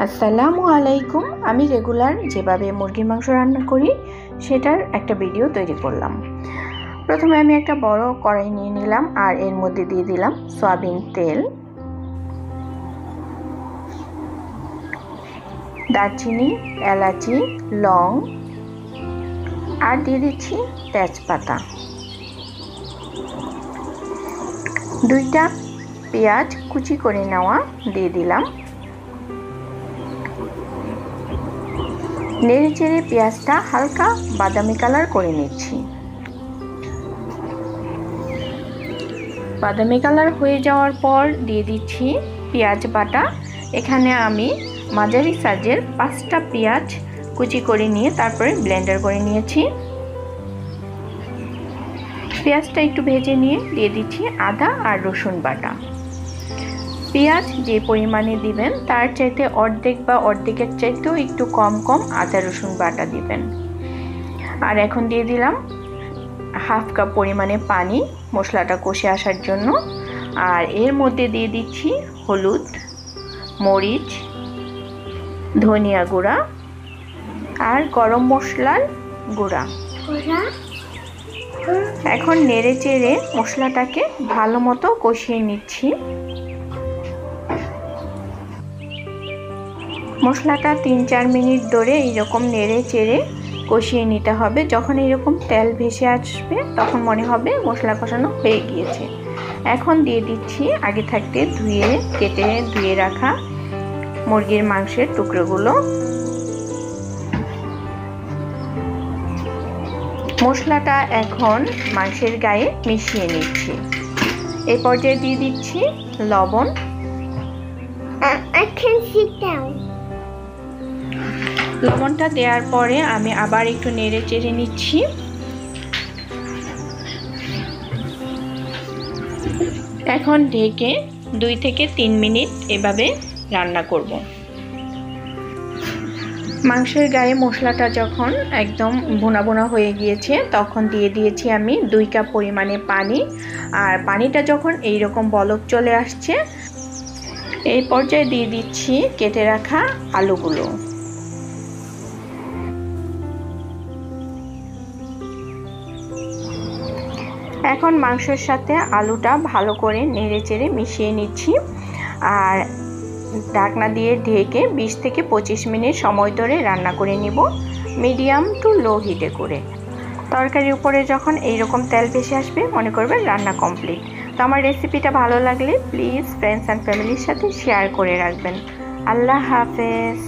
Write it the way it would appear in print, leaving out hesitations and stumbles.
আসসালামু আলাইকুম। আমি রেগুলার যেভাবে মুরগির মাংস রান্না করি সেটার একটা ভিডিও তৈরি করলাম। প্রথমে আমি একটা বড় কড়াই নিয়ে নিলাম আর এর মধ্যে দিয়ে দিলাম সয়াবিন তেল, দারচিনি, এলাচি, লং আর দিয়ে দিচ্ছি তেজপাতা। দুইটা পেঁয়াজ কুচি করে নেওয়া দিয়ে দিলাম। নেড়ে চেড়ে পেঁয়াজটা হালকা বাদামি কালার করে নিচ্ছি। বাদামি কালার হয়ে যাওয়ার পর দিয়ে দিচ্ছি পেঁয়াজ বাটা। এখানে আমি মাঝারি সাইজের 5টা পেঁয়াজ কুচি করে নিয়ে তারপরে ব্লেন্ডার করে নিয়েছি। পেঁয়াজটা একটু ভেজে নিয়ে দিয়ে দিচ্ছি আদা আর রসুন বাটা। পেঁয়াজ যে পরিমাণে দিবেন তার চাইতে অর্ধেক বা অর্ধেকের চাইতেও একটু কম আদা রসুন বাটা দিবেন। আর এখন দিয়ে দিলাম হাফ কাপ পরিমাণে পানি মশলাটা কষে আসার জন্য। আর এর মধ্যে দিয়ে দিচ্ছি হলুদ, মরিচ, ধনিয়া গুঁড়া আর গরম মশলার গুঁড়া। এখন নেড়ে চেড়ে মশলাটাকে ভালো মতো কষিয়ে নিচ্ছি। মশলাটা 3-4 মিনিট ধরে এইরকম নেড়ে চেড়ে কষিয়ে নিতে হবে। যখন এরকম তেল ভেসে আসবে তখন মনে হবে মশলা কষানো হয়ে গিয়েছে। এখন দিয়ে দিচ্ছি আগে থাকতে কেটে ধুয়ে রাখা মুরগির মাংসের টুকরোগুলো। মশলাটা এখন মাংসের গায়ে মিশিয়ে নিচ্ছি। এই পর্যায়ে দিয়ে দিচ্ছি লবণ। লবণটা দেওয়ার পরে আমি আবার একটু নেড়ে চেড়ে নিচ্ছি। এখন ঢেকে 2 থেকে 3 মিনিট এভাবে রান্না করব। মাংসের গায়ে মশলাটা যখন একদম ভুনা হয়ে গিয়েছে তখন দিয়ে দিয়েছি আমি 2 কাপ পরিমাণে পানি। আর পানিটা যখন এইরকম বলক চলে আসছে এই পর্যায়ে দিয়ে দিচ্ছি কেটে রাখা আলুগুলো। এখন মাংসের সাথে আলুটা ভালো করে নেড়ে চেড়ে মিশিয়ে নিচ্ছি। আর ঢাকনা দিয়ে ঢেকে 20 থেকে 25 মিনিট সময় ধরে রান্না করে নিব, মিডিয়াম টু লো হিটে করে। তরকারির উপরে যখন এইরকম তেল ভেসে আসবে মনে করবেন রান্না কমপ্লিট। তো আমার রেসিপিটা ভালো লাগলে প্লিজ ফ্রেন্ডস অ্যান্ড ফ্যামিলির সাথে শেয়ার করে রাখবেন। আল্লাহ হাফেজ।